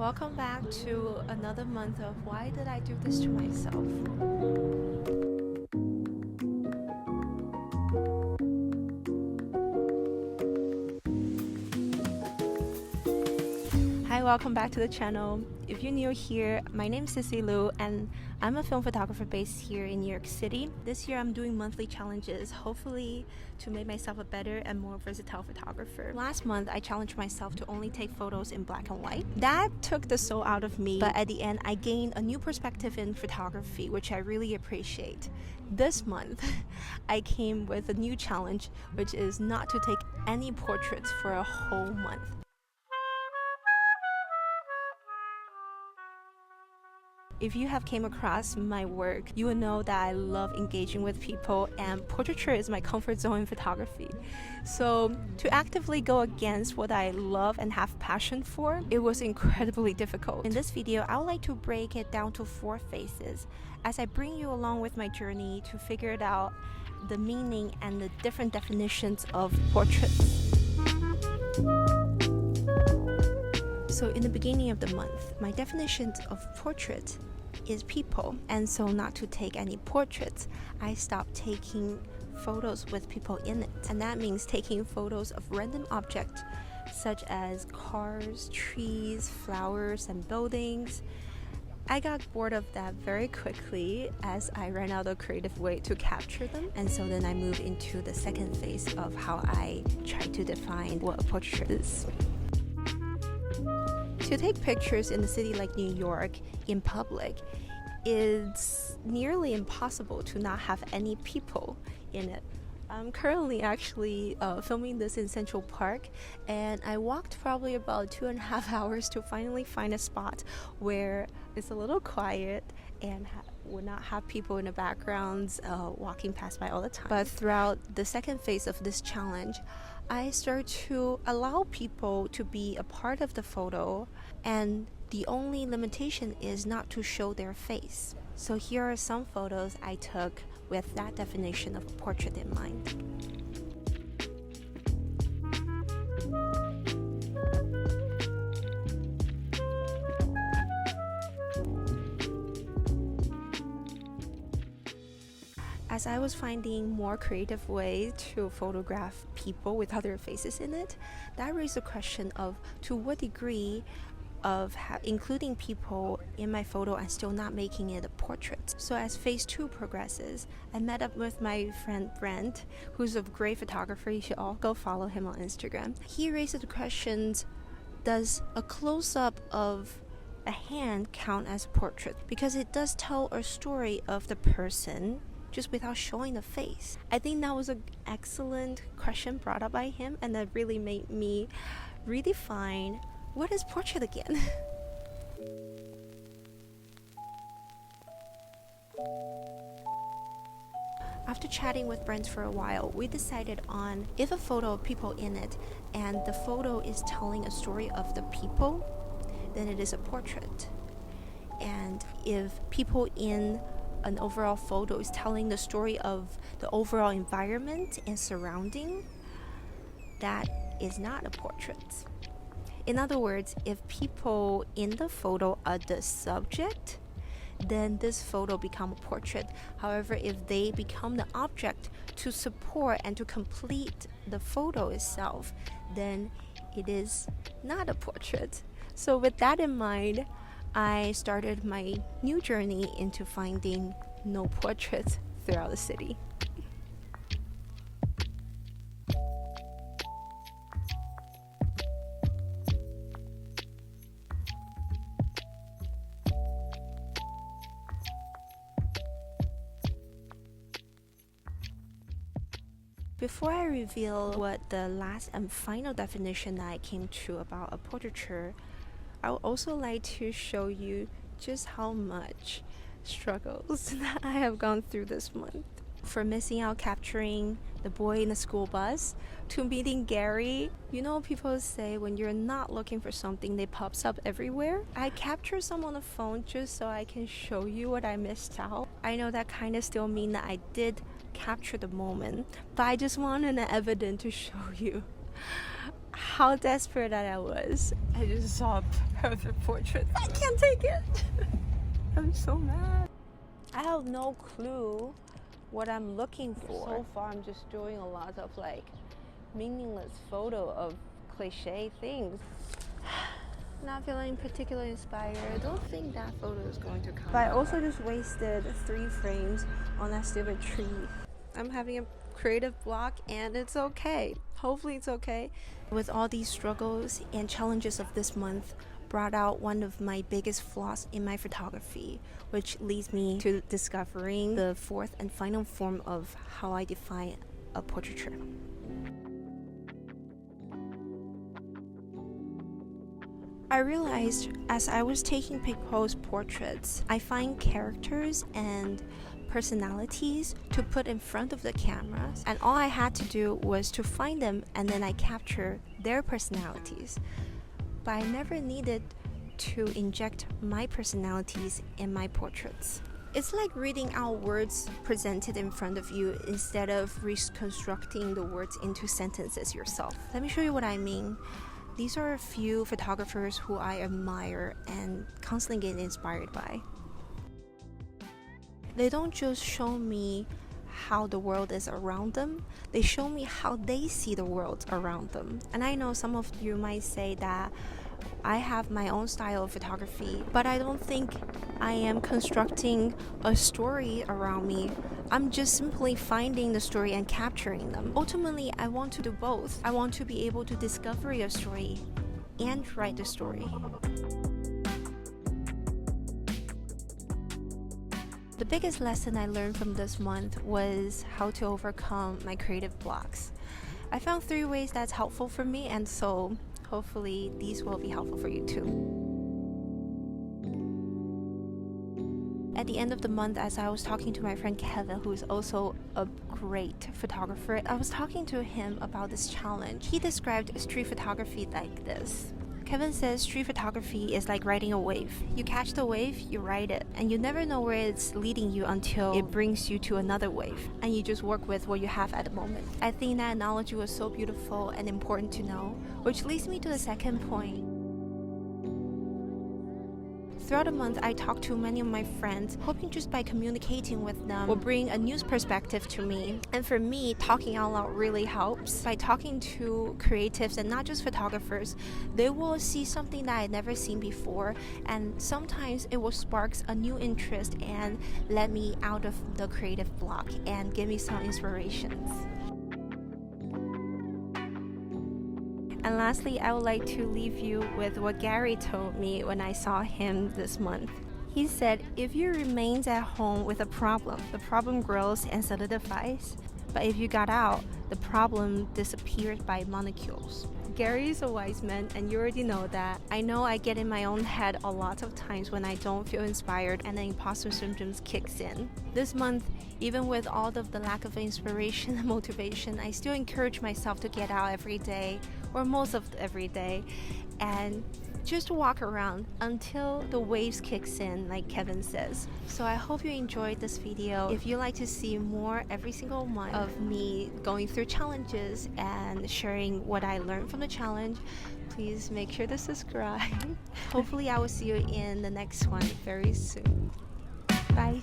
Welcome back to another month of why did I do this to myself? Hi, welcome back to the channel. If you're new here, my name is Sissy Lu and I'm a film photographer based here in New York City. This year I'm doing monthly challenges, hopefully to make myself a better and more versatile photographer. Last month I challenged myself to only take photos in black and white. That took the soul out of me, but at the end I gained a new perspective in photography, which I really appreciate. This month I came with a new challenge, which is not to take any portraits for a whole month. If you have came across my work, you will know that I love engaging with people and portraiture is my comfort zone in photography. So to actively go against what I love and have passion for, it was incredibly difficult. In this video, I would like to break it down to 4 phases as I bring you along with my journey to figure it out the meaning and the different definitions of portraits. So in the beginning of the month, my definitions of portrait is people, and so not to take any portraits, I stopped taking photos with people in it, and that means taking photos of random objects such as cars, trees, flowers, and buildings. I got bored of that very quickly as I ran out of creative way to capture them, and so then I moved into the second phase of how I try to define what a portrait is. To take pictures in a city like New York in public, it's nearly impossible to not have any people in it. I'm currently actually filming this in Central Park, and I walked probably about 2.5 hours to finally find a spot where it's a little quiet and would not have people in the backgrounds walking past by all the time. But throughout the second phase of this challenge, I started to allow people to be a part of the photo, and the only limitation is not to show their face. So here are some photos I took with that definition of a portrait in mind. As I was finding more creative ways to photograph people with other faces in it, that raised the question of to what degree of including people in my photo and still not making it a portrait. So as phase 2 progresses, I met up with my friend Brent, who's a great photographer. You should all go follow him on Instagram. He raised the questions, does a close-up of a hand count as a portrait? Because it does tell a story of the person just without showing the face. I think that was an excellent question brought up by him, and that really made me redefine what is portrait again. After chatting with Brent for a while, we decided on if a photo of people in it and the photo is telling a story of the people, then it is a portrait. And if people in an overall photo is telling the story of the overall environment and surrounding, that is not a portrait. In other words, if people in the photo are the subject, then this photo becomes a portrait. However, if they become the object to support and to complete the photo itself, then it is not a portrait. So with that in mind, I started my new journey into finding no portraits throughout the city. Before I reveal what the last and final definition that I came to about a portraiture, I would also like to show you just how much struggles that I have gone through this month. From missing out capturing the boy in the school bus to meeting Gary. You know, people say when you're not looking for something, they pops up everywhere. I captured some on the phone just so I can show you what I missed out. I know that kind of still mean that I did capture the moment, but I just wanted an evidence to show you. how desperate that I was. I just saw a perfect portrait. I can't take it. I'm so mad. I have no clue what I'm looking for. So far, I'm just doing a lot of like meaningless photo of cliche things. Not feeling particularly inspired. I don't think that photo is going to come out. But I also just wasted 3 frames on that stupid tree. I'm having a creative block and it's okay. Hopefully it's okay. With all these struggles and challenges of this month, brought out one of my biggest flaws in my photography, which leads me to discovering the 4th and final form of how I define a portraiture. I realized as I was taking people's portraits, I find characters and personalities to put in front of the cameras, and all I had to do was to find them and then I capture their personalities. But I never needed to inject my personalities in my portraits. It's like reading out words presented in front of you instead of reconstructing the words into sentences yourself. Let me show you what I mean. These are a few photographers who I admire and constantly get inspired by. They don't just show me how the world is around them, they show me how they see the world around them. And I know some of you might say that I have my own style of photography, but I don't think I am constructing a story around me. I'm just simply finding the story and capturing them. Ultimately, I want to do both. I want to be able to discover a story and write the story. The biggest lesson I learned from this month was how to overcome my creative blocks. I found 3 ways that's helpful for me, and so hopefully these will be helpful for you too. At the end of the month, as I was talking to my friend Kevin, who is also a great photographer, I was talking to him about this challenge. He described street photography like this. Kevin says street photography is like riding a wave. You catch the wave, you ride it, and you never know where it's leading you until it brings you to another wave, and you just work with what you have at the moment. I think that analogy was so beautiful and important to know, which leads me to the second point. Throughout the month, I talked to many of my friends, hoping just by communicating with them will bring a new perspective to me. And for me, talking out loud really helps. By talking to creatives and not just photographers, they will see something that I'd never seen before, and sometimes it will spark a new interest and let me out of the creative block and give me some inspirations. And lastly, I would like to leave you with what Gary told me when I saw him this month. He said, if you remain at home with a problem, the problem grows and solidifies. But if you got out, the problem disappeared by molecules. Gary is a wise man, and you already know that. I know I get in my own head a lot of times when I don't feel inspired and the imposter symptoms kicks in. This month, even with all of the lack of inspiration and motivation, I still encourage myself to get out every day, or most of every day, and just walk around until the waves kicks in, like Kevin says. So I hope you enjoyed this video. If you like to see more every single month of me going through challenges and sharing what I learned from the challenge, please make sure to subscribe. Hopefully I will see you in the next one very soon. Bye.